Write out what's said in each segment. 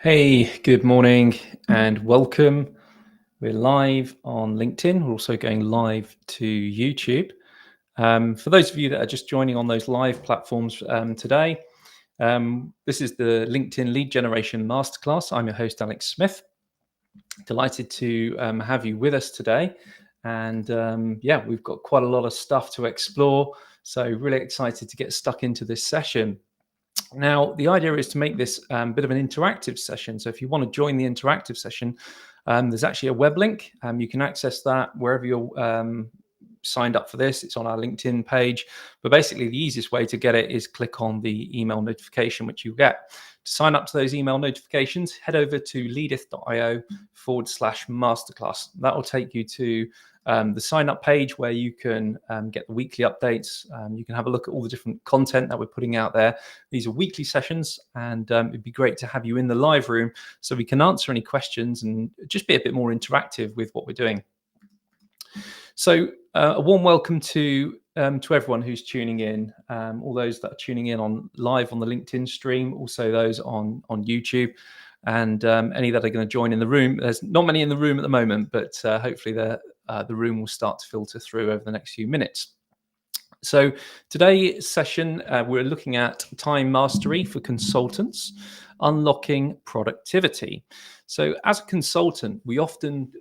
Hey, good morning and welcome. We're live on LinkedIn. We're also going live to YouTube. For those of you that are just joining on those live platforms today, this is the LinkedIn Lead Generation Masterclass. I'm your host, Alex Smith. Delighted to have you with us today. And yeah, we've got quite a lot of stuff to explore. So really excited to get stuck into this session. Now, the idea is to make this bit of an interactive session. So if you want to join the interactive session, there's actually a web link. You can access that wherever you're signed up for this. It's on our LinkedIn page. But basically, the easiest way to get it is click on the email notification, which you get. To sign up to those email notifications, head over to leadith.io/masterclass. That will take you to the sign up page where you can get the weekly updates. You can have a look at all the different content that we're putting out there. These are weekly sessions, and it'd be great to have you in the live room so we can answer any questions and just be a bit more interactive with what we're doing. So a warm welcome to everyone who's tuning in, all those that are tuning in on live on the LinkedIn stream, also those on YouTube, and any that are going to join in the room. There's not many in the room at the moment, but hopefully the room will start to filter through over the next few minutes. So today's session, we're looking at time mastery for consultants, unlocking productivity. So as a consultant, we often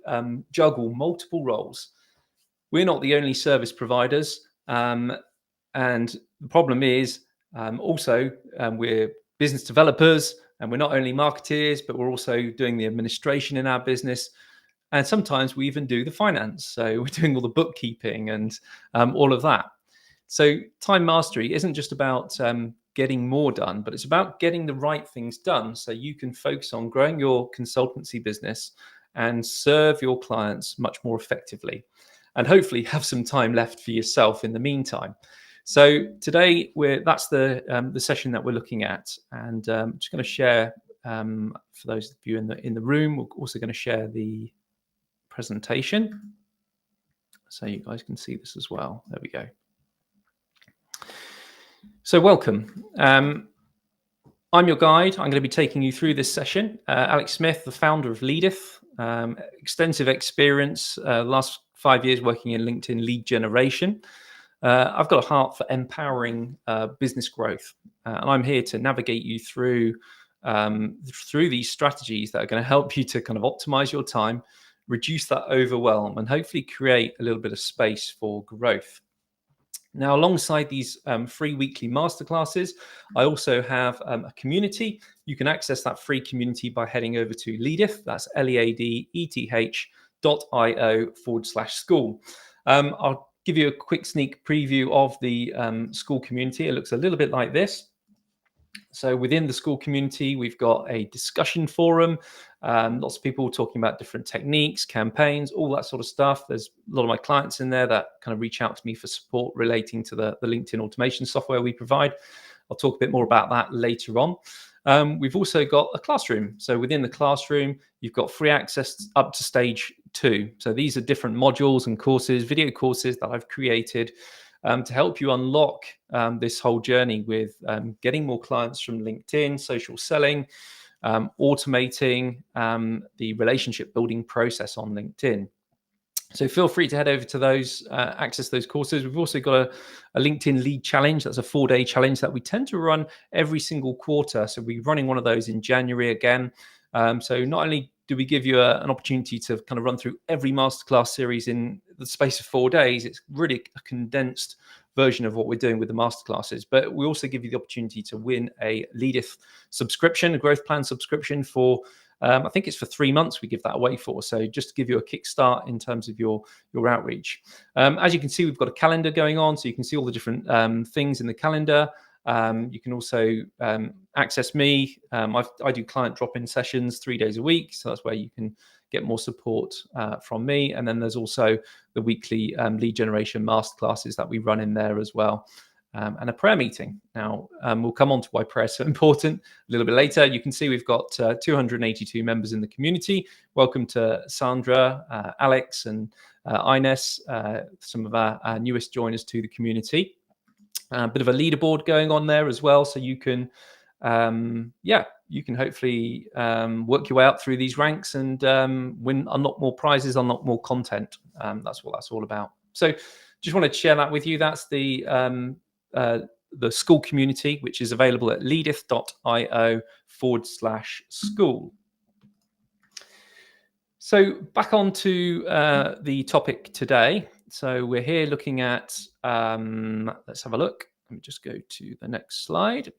juggle multiple roles. We're not the only service providers. And the problem is we're business developers, and we're not only marketeers, but we're also doing the administration in our business. And sometimes we even do the finance. So we're doing all the bookkeeping and all of that. So time mastery isn't just about getting more done, but it's about getting the right things done so you can focus on growing your consultancy business and serve your clients much more effectively, and hopefully have some time left for yourself in the meantime. So today that's the session that we're looking at, and I'm just going to share for those of you in the room. We're also going to share the presentation so you guys can see this as well. There we go. So welcome. I'm your guide. I'm going to be taking you through this session. Alex Smith, the founder of Leadith, extensive experience, last 5 years working in LinkedIn lead generation. I've got a heart for empowering business growth, and I'm here to navigate you through these strategies that are going to help you to kind of optimize your time, reduce that overwhelm, and hopefully create a little bit of space for growth. Now, alongside these free weekly masterclasses, I also have a community. You can access that free community by heading over to Leadith. That's leadeth.io/school. I'll give you a quick sneak preview of the school community. It looks a little bit like this. So within the school community, we've got a discussion forum, lots of people talking about different techniques, campaigns, all that sort of stuff. There's a lot of my clients in there that kind of reach out to me for support relating to the LinkedIn automation software we provide. I'll talk a bit more about that later on. We've also got a classroom. So within the classroom, you've got free access up to stage 2. So these are different modules and courses, video courses that I've created to help you unlock this whole journey with getting more clients from LinkedIn, social selling, automating the relationship building process on LinkedIn. So feel free to head over to those, access those courses. We've also got a LinkedIn lead challenge. That's a 4-day challenge that we tend to run every single quarter. So we're running one of those in January again. So not only do we give you an opportunity to kind of run through every masterclass series in the space of 4 days, it's really a condensed version of what we're doing with the masterclasses. But we also give you the opportunity to win a Leadith subscription, a growth plan subscription for, I think it's for 3 months we give that away for. So just to give you a kickstart in terms of your outreach. As you can see, we've got a calendar going on, so you can see all the different things in the calendar. You can also access me. I do client drop-in sessions 3 days a week. So that's where you can get more support from me. And then there's also the weekly lead generation masterclasses that we run in there as well. And a prayer meeting. Now, we'll come on to why prayer is so important a little bit later. You can see we've got 282 members in the community. Welcome to Sandra, Alex, and Ines, some of our newest joiners to the community. A bit of a leaderboard going on there as well, so you can yeah, you can hopefully work your way up through these ranks and unlock more prizes, unlock more content. That's what that's all about. So just wanted to share that with you. That's the school community, which is available at leadith.io/school. So back on to the topic today. So we're here looking at, let's have a look. Let me just go to the next slide.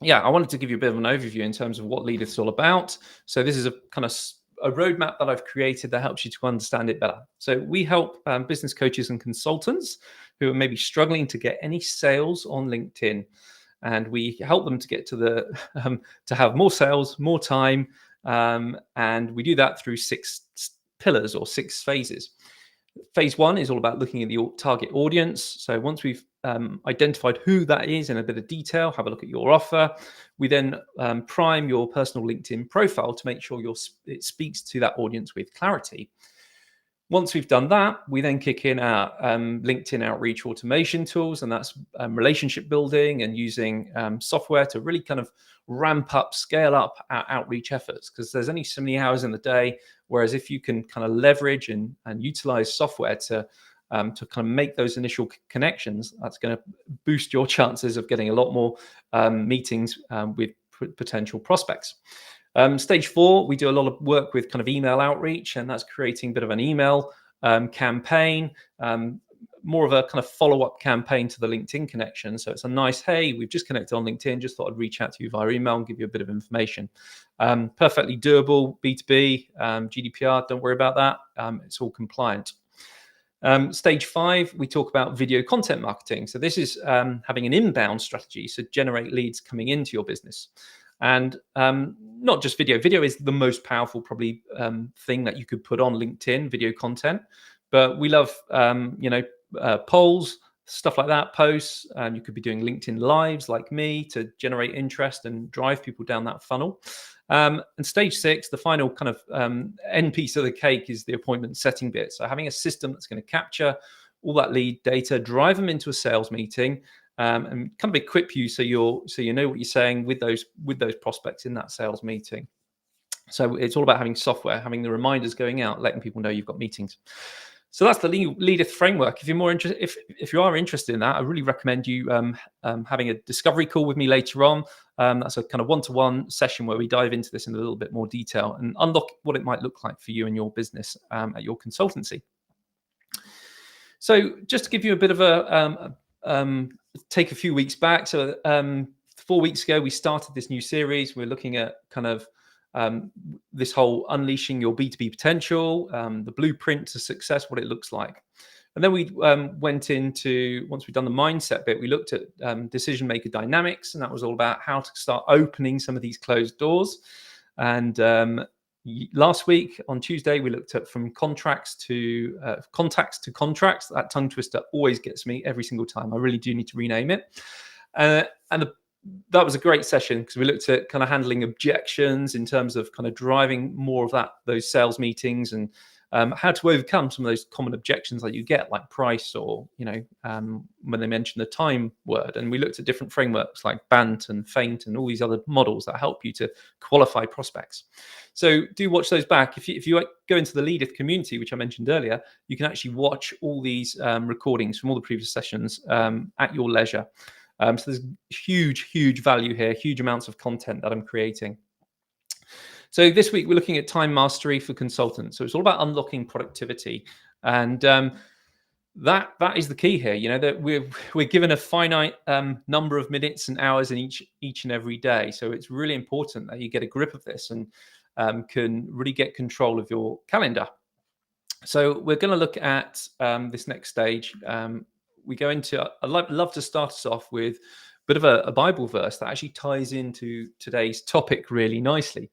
Yeah, I wanted to give you a bit of an overview in terms of what Leadith is all about. So this is a kind of a roadmap that I've created that helps you to understand it better. So we help business coaches and consultants who are maybe struggling to get any sales on LinkedIn, and we help them to get to the to have more sales, more time, and we do that through 6 pillars or 6 phases. Phase 1 is all about looking at the target audience. So once we've identified who that is in a bit of detail, have a look at your offer. We then prime your personal LinkedIn profile to make sure it speaks to that audience with clarity. Once we've done that, we then kick in our LinkedIn outreach automation tools, and that's relationship building and using software to really kind of ramp up, scale up our outreach efforts, because there's only so many hours in the day. Whereas if you can kind of leverage and utilize software to kind of make those initial connections, that's going to boost your chances of getting a lot more meetings with potential prospects. Stage 4, we do a lot of work with kind of email outreach, and that's creating a bit of an email campaign, more of a kind of follow-up campaign to the LinkedIn connection. So it's a nice, hey, we've just connected on LinkedIn, just thought I'd reach out to you via email and give you a bit of information. Perfectly doable, B2B, GDPR, don't worry about that. It's all compliant. Stage 5, we talk about video content marketing. So this is having an inbound strategy, so generate leads coming into your business. And not just video. Video is the most powerful probably thing that you could put on LinkedIn, video content. But we love, polls, stuff like that, posts. You could be doing LinkedIn lives like me to generate interest and drive people down that funnel. And stage 6, the final kind of end piece of the cake, is the appointment setting bit. So having a system that's going to capture all that lead data, drive them into a sales meeting, and kind of equip you so you know what you're saying with those prospects in that sales meeting. So it's all about having software, having the reminders going out, letting people know you've got meetings. So that's the Leadith framework. If you're more interested, if you are interested in that, I really recommend you having a discovery call with me later on. That's a kind of one-to-one session where we dive into this in a little bit more detail and unlock what it might look like for you and your business at your consultancy. So just to give you a bit of a take a few weeks back. So 4 weeks ago, we started this new series. We're looking at kind of this whole unleashing your B2B potential, the blueprint to success, what it looks like. And then we went into, once we've done the mindset bit, we looked at decision maker dynamics, and that was all about how to start opening some of these closed doors. And last week on Tuesday, we looked at from contacts to contracts. That tongue twister always gets me every single time. I really do need to rename it. That was a great session because we looked at kind of handling objections in terms of kind of driving more of those sales meetings, and how to overcome some of those common objections that you get, like price, or when they mention the time word. And we looked at different frameworks like BANT and FAINT and all these other models that help you to qualify prospects. So do watch those back. If you go into the Leadith community, which I mentioned earlier, you can actually watch all these recordings from all the previous sessions at your leisure. So there's huge value here, huge amounts of content that I'm creating. So this week we're looking at time mastery for consultants. So it's all about unlocking productivity, and that is the key here. That we're given a finite number of minutes and hours in each and every day. So it's really important that you get a grip of this and can really get control of your calendar. So we're going to look at this next stage. We go into, I'd love to start us off with a bit of a Bible verse that actually ties into today's topic really nicely.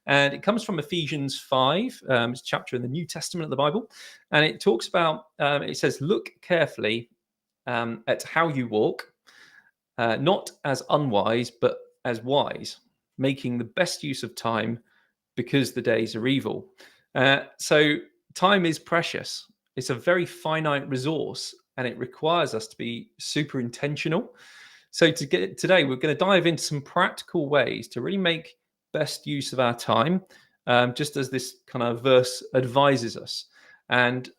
And it comes from Ephesians 5, it's a chapter in the New Testament of the Bible. And it talks about, it says, look carefully at how you walk, not as unwise, but as wise, making the best use of time because the days are evil. So time is precious. It's a very finite resource, and it requires us to be super intentional. So today, we're going to dive into some practical ways to really make best use of our time, just as this kind of verse advises us. And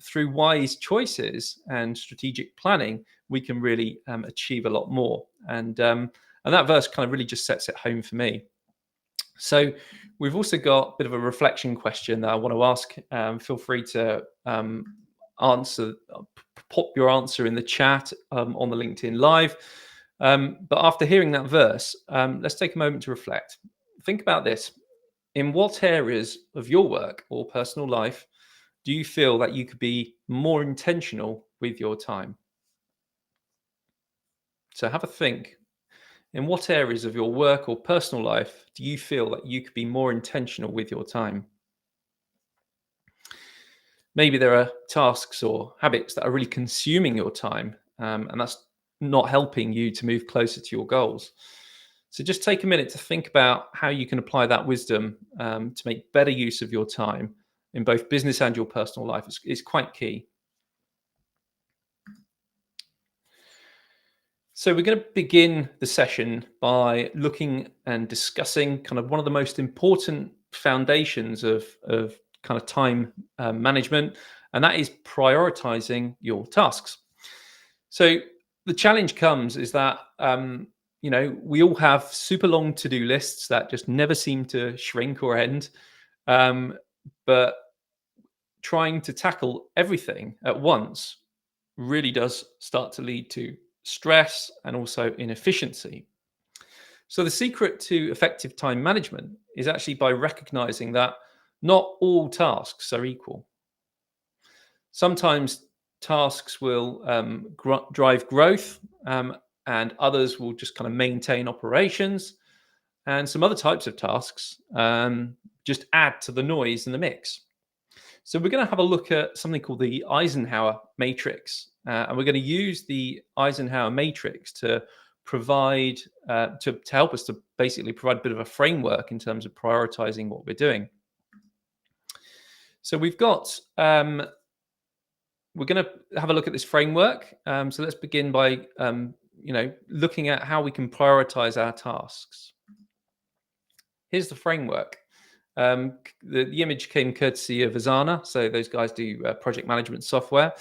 through wise choices and strategic planning, we can really achieve a lot more. And that verse kind of really just sets it home for me. So we've also got a bit of a reflection question that I want to ask. Feel free to answer, pop your answer in the chat on the LinkedIn Live. But after hearing that verse, let's take a moment to reflect. Think about this. In what areas of your work or personal life do you feel that you could be more intentional with your time? So have a think. In what areas of your work or personal life do you feel that you could be more intentional with your time? Maybe there are tasks or habits that are really consuming your time, and that's not helping you to move closer to your goals. So just take a minute to think about how you can apply that wisdom to make better use of your time in both business and your personal life. It's quite key. So we're going to begin the session by looking and discussing kind of one of the most important foundations of kind of time management, and that is prioritizing your tasks. So the challenge comes is that we all have super long to-do lists that just never seem to shrink or end, but trying to tackle everything at once really does start to lead to stress and also inefficiency. So the secret to effective time management is actually by recognizing that not all tasks are equal. Sometimes tasks will drive growth, and others will just kind of maintain operations. And some other types of tasks just add to the noise in the mix. So we're going to have a look at something called the Eisenhower matrix, and we're going to use the Eisenhower matrix to provide to help us to basically provide a bit of a framework in terms of prioritizing what we're doing. So we've got we're going to have a look at this framework. So let's begin by looking at how we can prioritize our tasks. Here's the framework. The image came courtesy of Asana, so those guys do project management software.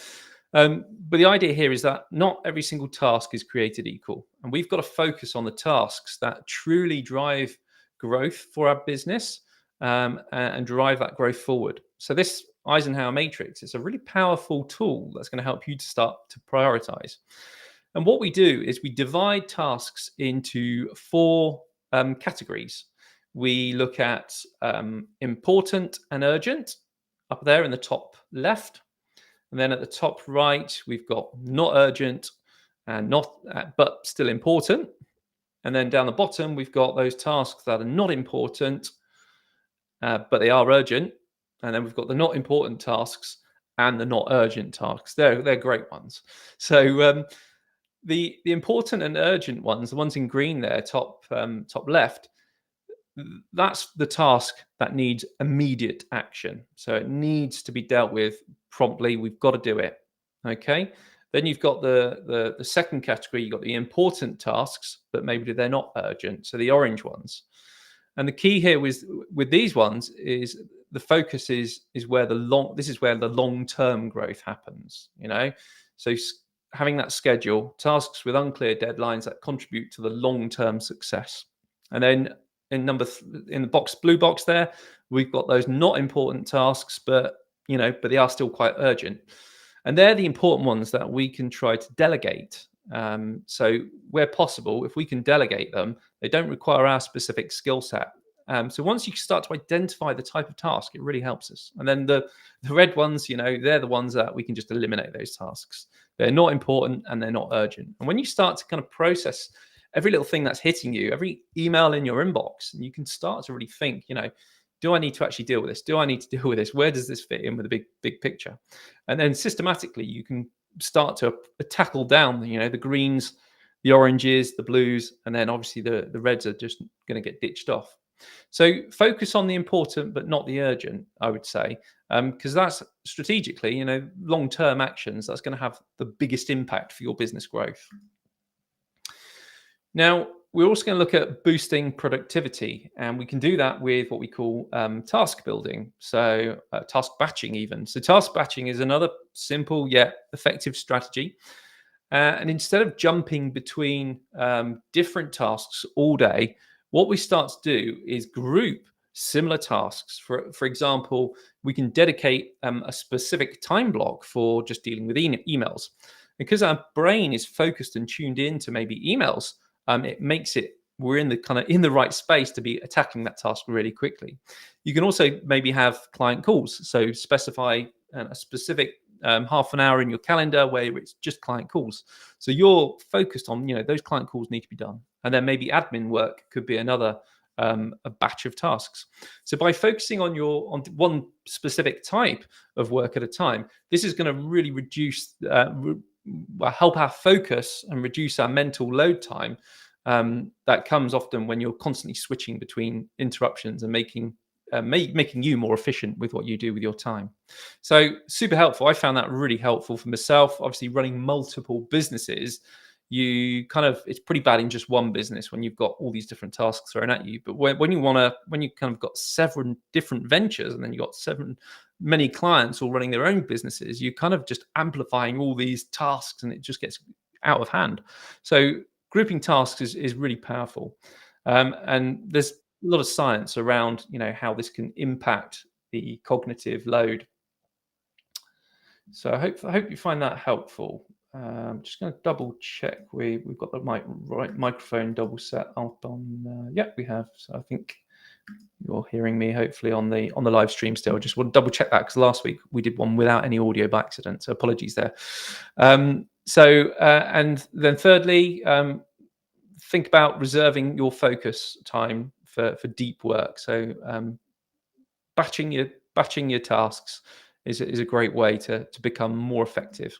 But the idea here is that not every single task is created equal, and we've got to focus on the tasks that truly drive growth for our business and drive that growth forward. So this Eisenhower matrix is a really powerful tool that's going to help you to start to prioritize. And what we do is we divide tasks into four categories. We look at important and urgent up there in the top left. And then at the top right, we've got not urgent and not, but still important. And then down the bottom, we've got those tasks that are not important, but they are urgent. And then we've got the not important tasks and the not urgent tasks. They're great ones. So the important and urgent ones, the ones in green there, top left, that's the task that needs immediate action. So it needs to be dealt with promptly. We've got to do it. Okay. Then you've got the second category. You've got the important tasks, but maybe they're not urgent. So the orange ones. And the key here with these ones is the focus is where this is where the long-term growth happens. So having that schedule, tasks with unclear deadlines that contribute to the long-term success. And then in the blue box there, we've got those not important tasks, but they are still quite urgent. And they're the important ones that we can try to delegate. So where possible, if we can delegate them, they don't require our specific skill set. So once you start to identify the type of task, it really helps us. And then the red ones, they're the ones that we can just eliminate those tasks. They're not important and they're not urgent. And when you start to kind of process every little thing that's hitting you, every email in your inbox, and you can start to really think, do I need to actually deal with this? Do I need to deal with this? Where does this fit in with the big picture? And then systematically, you can start to tackle down, the greens, the oranges, the blues, and then obviously the reds are just going to get ditched off. So focus on the important, but not the urgent, I would say, because that's strategically, long-term actions that's going to have the biggest impact for your business growth. Now, we're also going to look at boosting productivity, and we can do that with what we call task building. So, task batching, even. So, task batching is another simple yet effective strategy. And instead of jumping between different tasks all day, what we start to do is group similar tasks. For example, we can dedicate a specific time block for just dealing with emails. Because our brain is focused and tuned in to maybe emails, it makes it we're in the kind of in the right space to be attacking that task really quickly. You can also maybe have client calls, so specify a specific half an hour in your calendar where it's just client calls. So you're focused on, those client calls need to be done. And then maybe admin work could be another a batch of tasks. So by focusing on one specific type of work at a time, this is going to really reduce, help our focus and reduce our mental load time. That comes often when you're constantly switching between interruptions and making you more efficient with what you do with your time. So super helpful. I found that really helpful for myself. Obviously, running multiple businesses, it's pretty bad in just one business when you've got all these different tasks thrown at you. But when you kind of got several different ventures, and then you got many clients all running their own businesses, you kind of just amplifying all these tasks, and it just gets out of hand. So grouping tasks is really powerful, and there's a lot of science around how this can impact the cognitive load. So I hope you find that helpful. Just going to double check we've got the right microphone double set up on. Yeah, we have. So I think you're hearing me hopefully on the live stream still. Just want to double check that because last week we did one without any audio by accident. So apologies there. And then thirdly, think about reserving your focus time for deep work. So batching your tasks is a great way to become more effective.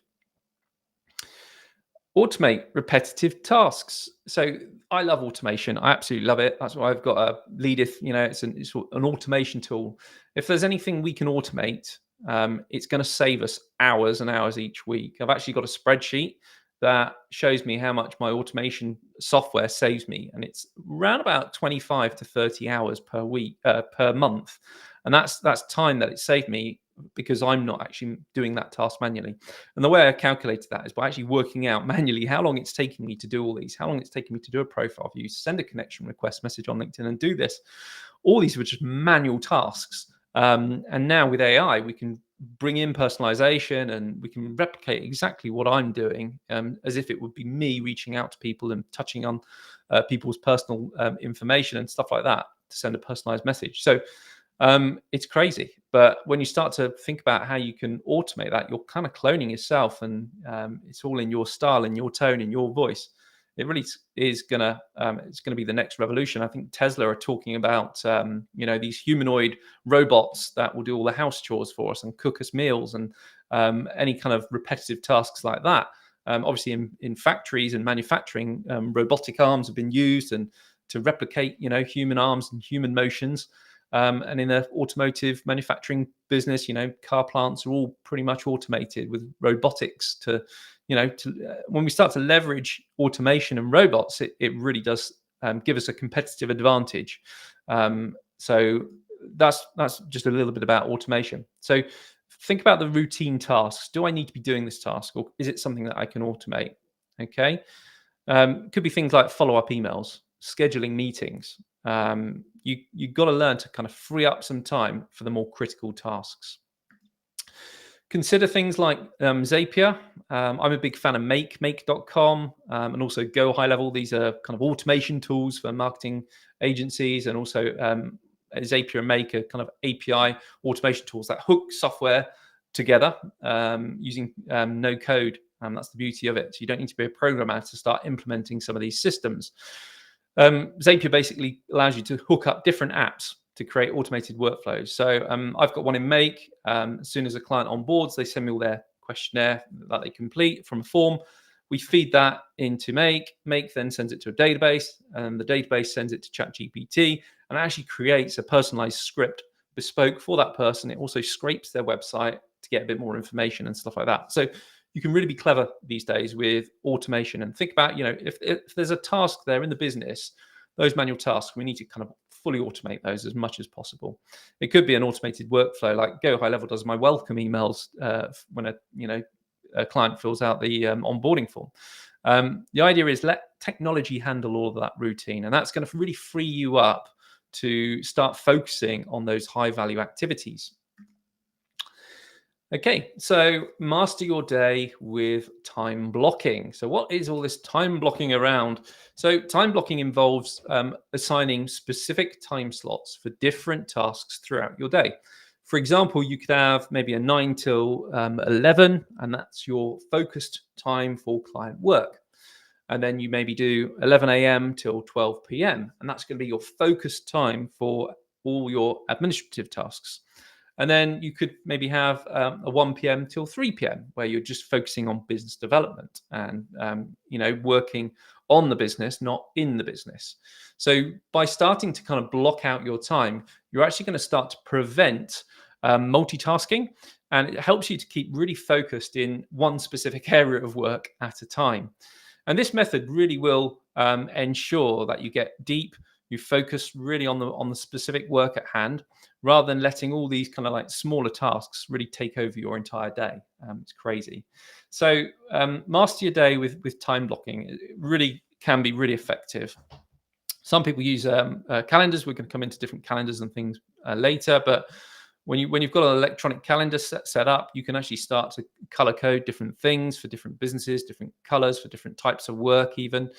Automate repetitive tasks. So I love automation. I absolutely love it. That's why I've got a Leadith. It's an automation tool. If there's anything we can automate, it's going to save us hours and hours each week. I've actually got a spreadsheet that shows me how much my automation software saves me, and it's around about 25 to 30 hours per week, per month, and that's time that it saved me because I'm not actually doing that task manually. And the way I calculated that is by actually working out manually how long it's taking me to do all these, how long it's taking me to do a profile view, send a connection request message on LinkedIn, and do this. All these were just manual tasks. And now with AI, we can bring in personalization and we can replicate exactly what I'm doing as if it would be me reaching out to people and touching on people's personal information and stuff like that to send a personalized message. So it's crazy. But when you start to think about how you can automate that, you're kind of cloning yourself, and it's all in your style, in your tone, in your voice. It really is it's gonna be the next revolution. I think Tesla are talking about these humanoid robots that will do all the house chores for us and cook us meals and any kind of repetitive tasks like that. Obviously, in factories and manufacturing, robotic arms have been used and to replicate human arms and human motions. And in the automotive manufacturing business, car plants are all pretty much automated with robotics when we start to leverage automation and robots, it really does give us a competitive advantage. So that's just a little bit about automation. So think about the routine tasks. Do I need to be doing this task, or is it something that I can automate? Okay. Could be things like follow-up emails, scheduling meetings. You've got to learn to kind of free up some time for the more critical tasks. Consider things like Zapier. I'm a big fan of make.com, and also Go High Level. These are kind of automation tools for marketing agencies, and also Zapier and Make are kind of API automation tools that hook software together using no code. That's the beauty of it. So you don't need to be a programmer to start implementing some of these systems. Zapier basically allows you to hook up different apps to create automated workflows. So I've got one in Make. As soon as a client onboards, they send me all their questionnaire that they complete from a form. We feed that into Make. Make then sends it to a database, and the database sends it to ChatGPT, and it actually creates a personalized script bespoke for that person. It also scrapes their website to get a bit more information and stuff like that. So you can really be clever these days with automation, and think about, if there's a task there in the business, those manual tasks, we need to kind of fully automate those as much as possible. It could be an automated workflow, like Go High Level does my welcome emails when a client fills out the onboarding form. The idea is let technology handle all of that routine, and that's going to really free you up to start focusing on those high value activities. Okay, so master your day with time blocking. So what is all this time blocking around? So time blocking involves assigning specific time slots for different tasks throughout your day. For example, you could have maybe a 9 till 11, and that's your focused time for client work. And then you maybe do 11 a.m. till 12 p.m. And that's going to be your focused time for all your administrative tasks. And then you could maybe have a 1 p.m. till 3 p.m. where you're just focusing on business development and, working on the business, not in the business. So by starting to kind of block out your time, you're actually going to start to prevent multitasking, and it helps you to keep really focused in one specific area of work at a time. And this method really will ensure that you get deep, you focus really on the specific work at hand, rather than letting all these kind of like smaller tasks really take over your entire day. It's crazy. So master your day with time blocking. It really can be really effective. Some people use calendars. We're going to come into different calendars and things later, but when you've got an electronic calendar set up, you can actually start to color code different things for different businesses, different colors for different types of work even.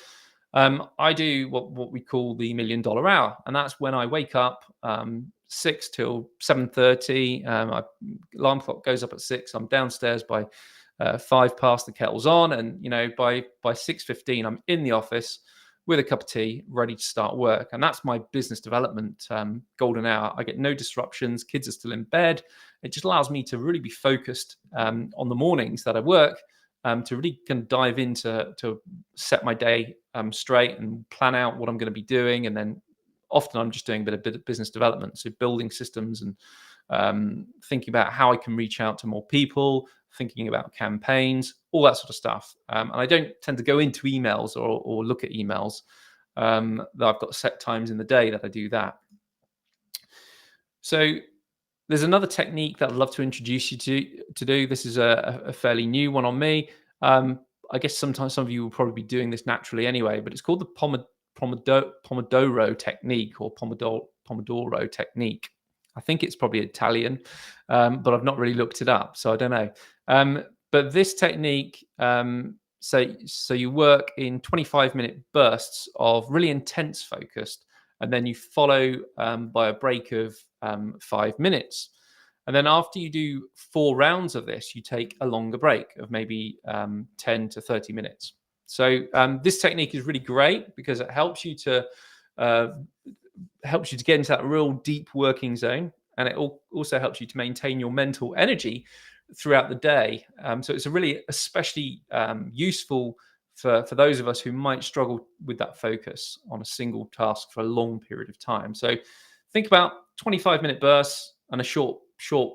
I do what we call the $1 million hour, and that's when I wake up 6 till 7:30. My alarm clock goes up at 6. I'm downstairs by 5 past, the kettle's on, and by 6:15 I'm in the office with a cup of tea, ready to start work. And that's my business development golden hour. I get no disruptions. Kids are still in bed. It just allows me to really be focused on the mornings that I work, to really kind of dive into to set my day straight and plan out what I'm going to be doing. And then often I'm just doing a bit of business development, so building systems and thinking about how I can reach out to more people, thinking about campaigns, all that sort of stuff. And I don't tend to go into emails or look at emails. I've got set times in the day that I do that. So there's another technique that I'd love to introduce you to do. This is a fairly new one on me. I guess sometimes some of you will probably be doing this naturally anyway, but it's called the Pomodoro technique, or Pomodoro technique. I think it's probably Italian, but I've not really looked it up, so I don't know. But this technique, so you work in 25-minute bursts of really intense focus, and then you follow by a break of 5 minutes. And then after you do 4 rounds of this, you take a longer break of maybe 10 to 30 minutes. So this technique is really great because it helps you to get into that real deep working zone, and it also helps you to maintain your mental energy throughout the day. So it's a really especially useful for those of us who might struggle with that focus on a single task for a long period of time. So think about 25-minute bursts and a short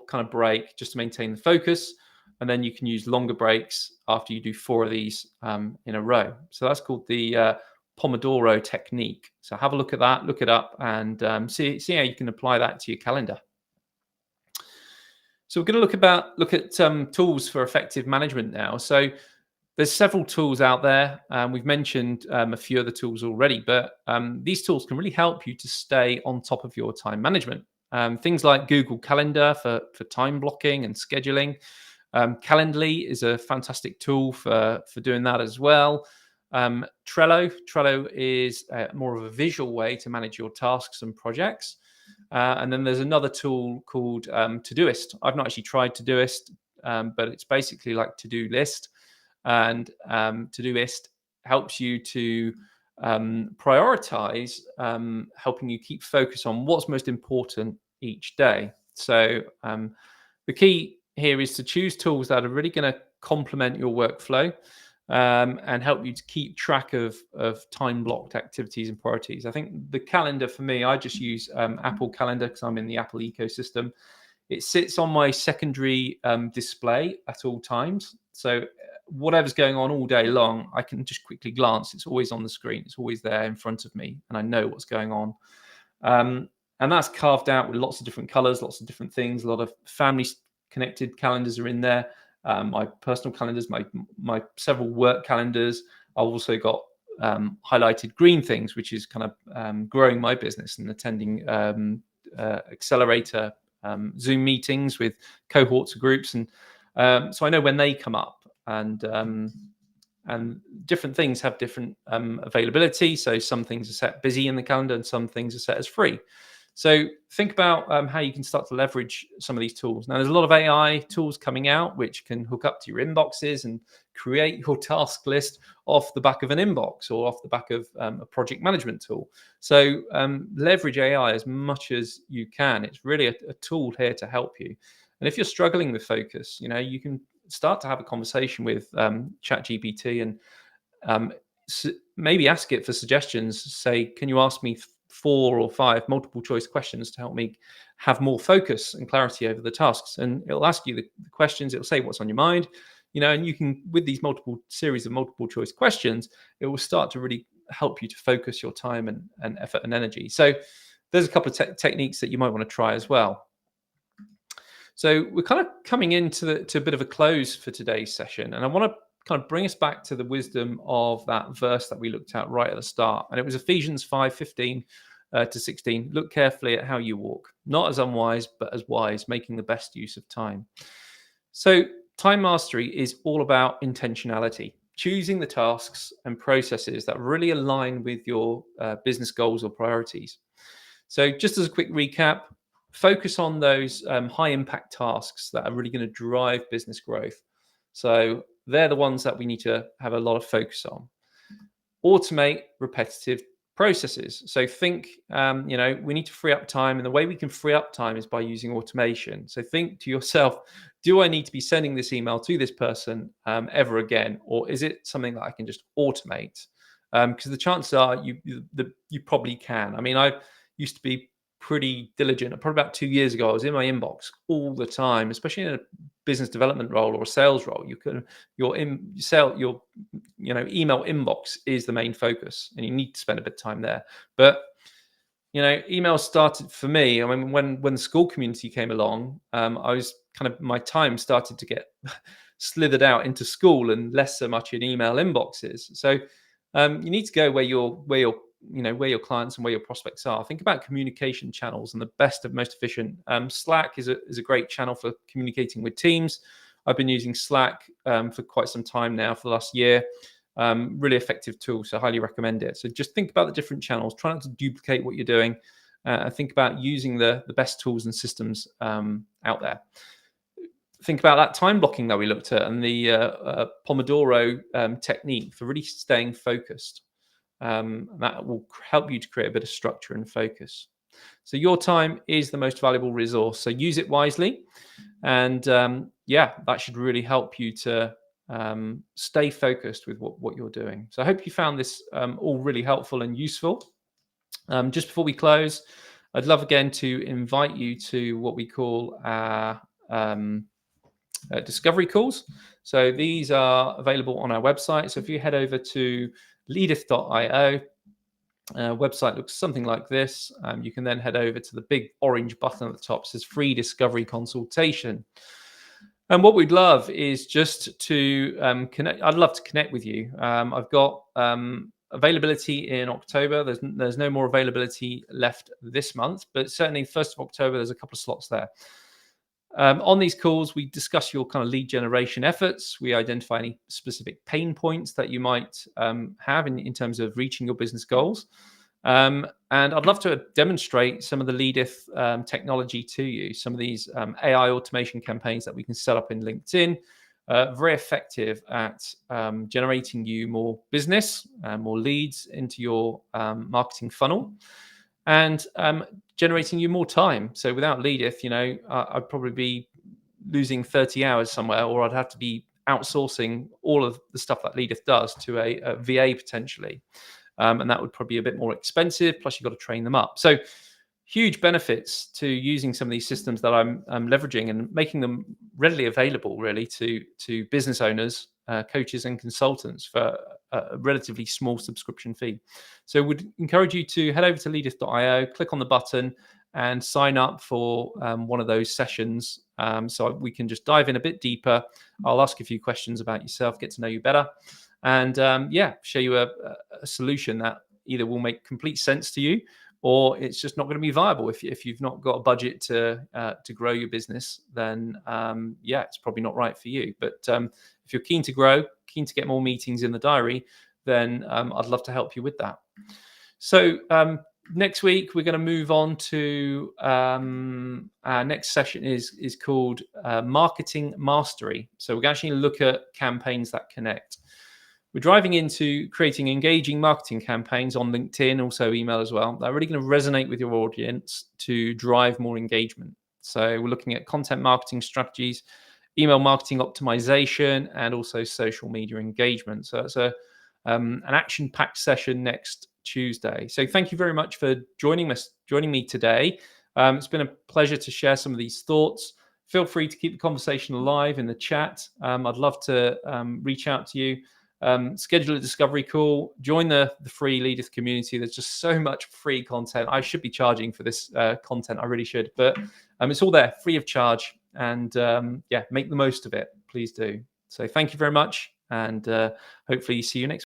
kind of break just to maintain the focus. And then you can use longer breaks after you do 4 of these in a row. So that's called the Pomodoro technique. So have a look at that, look it up, and see how you can apply that to your calendar. So we're going to look at tools for effective management now. So there's several tools out there. We've mentioned a few other tools already, but these tools can really help you to stay on top of your time management. Things like Google Calendar for time blocking and scheduling. Calendly is a fantastic tool for doing that as well. Trello is more of a visual way to manage your tasks and projects. And then there's another tool called Todoist. I've not actually tried Todoist, but it's basically like to-do list. And Todoist helps you to prioritize, helping you keep focus on what's most important each day. So the key here is to choose tools that are really going to complement your workflow and help you to keep track of time blocked activities and priorities. I think the calendar for me, I just use Apple Calendar because I'm in the Apple ecosystem. It sits on my secondary display at all times. So whatever's going on all day long, I can just quickly glance. It's always on the screen. It's always there in front of me, and I know what's going on. And that's carved out with lots of different colors, lots of different things. A lot of family connected calendars are in there. My personal calendars, my several work calendars. I've also got highlighted green things, which is kind of growing my business and attending accelerator Zoom meetings with cohorts of groups, and so I know when they come up, and different things have different availability. So some things are set busy in the calendar, and some things are set as free. So think about how you can start to leverage some of these tools. Now, there's a lot of AI tools coming out which can hook up to your inboxes and create your task list off the back of an inbox or off the back of a project management tool. So leverage AI as much as you can. It's really a tool here to help you. And if you're struggling with focus, you can start to have a conversation with ChatGPT and maybe ask it for suggestions. Say, can you ask me 4 or 5 multiple choice questions to help me have more focus and clarity over the tasks? And it'll ask you the questions. It'll say what's on your mind, and you can, with these series of multiple choice questions, it will start to really help you to focus your time and effort and energy. So there's a couple of techniques that you might want to try as well. So we're kind of coming into a bit of a close for today's session, and I want to kind of bring us back to the wisdom of that verse that we looked at right at the start. And it was Ephesians 5:15 to 16. Look carefully at how you walk, not as unwise, but as wise, making the best use of time. So time mastery is all about intentionality, choosing the tasks and processes that really align with your business goals or priorities. So just as a quick recap, focus on those high impact tasks that are really going to drive business growth. So they're the ones that we need to have a lot of focus on. Automate repetitive processes. So think, we need to free up time, and the way we can free up time is by using automation. So think to yourself, do I need to be sending this email to this person ever again, or is it something that I can just automate? Because the chances are you probably can. I mean, I used to be pretty diligent. Probably about 2 years ago, I was in my inbox all the time, especially in a business development role or a sales role. Your email inbox is the main focus, and you need to spend a bit of time there. But email started for me. I mean, when the school community came along, I was my time started to get slithered out into school and less so much in email inboxes. So you need to go where your clients and where your prospects are. Think about communication channels and the best of most efficient. Slack is a great channel for communicating with teams. I've been using Slack for quite some time now, for the last year. Really effective tool, so highly recommend it. So just think about the different channels. Try not to duplicate what you're doing. And think about using the best tools and systems out there. Think about that time blocking that we looked at, and the Pomodoro technique for really staying focused. That will help you to create a bit of structure and focus. So your time is the most valuable resource, so use it wisely. And that should really help you to stay focused with what you're doing. So I hope you found this all really helpful and useful. Just before we close, I'd love again to invite you to what we call our discovery calls. So these are available on our website. So if you head over to leadith.io, website looks something like this. You can then head over to the big orange button at the top. It says free discovery consultation. And what we'd love is just to connect. I'd love to connect with you. I've got availability in October. There's no more availability left this month, but certainly 1st of October, there's a couple of slots there. On these calls, we discuss your kind of lead generation efforts. We identify any specific pain points that you might have in terms of reaching your business goals. And I'd love to demonstrate some of the Leadith technology to you, some of these AI automation campaigns that we can set up in LinkedIn. Very effective at generating you more business, more leads into your marketing funnel, and generating you more time. So without Leadith, I'd probably be losing 30 hours somewhere, or I'd have to be outsourcing all of the stuff that Leadith does to a VA potentially. And that would probably be a bit more expensive. Plus, you've got to train them up. So huge benefits to using some of these systems that I'm leveraging and making them readily available, really, to business owners coaches and consultants for a relatively small subscription fee. So would encourage you to head over to leadeth.io, click on the button and sign up for one of those sessions, so we can just dive in a bit deeper. I'll ask a few questions about yourself, get to know you better, and show you a solution that either will make complete sense to you, or it's just not going to be viable. If you've not got a budget to grow your business, then it's probably not right for you. But if you're keen to grow, keen to get more meetings in the diary, then I'd love to help you with that. So next week we're going to move on to our next session is called Marketing Mastery. So we're actually going to look at campaigns that connect. We're driving into creating engaging marketing campaigns on LinkedIn, also email as well, that are really going to resonate with your audience to drive more engagement. So we're looking at content marketing strategies, email marketing optimization, and also social media engagement. So it's an action-packed session next Tuesday. So thank you very much for joining me today. It's been a pleasure to share some of these thoughts. Feel free to keep the conversation alive in the chat. I'd love to reach out to you. Schedule a discovery call, join the free Leadeth community. There's just so much free content. I should be charging for this content, I really should, but it's all there free of charge, and make the most of it, please do. So thank you very much, and hopefully see you next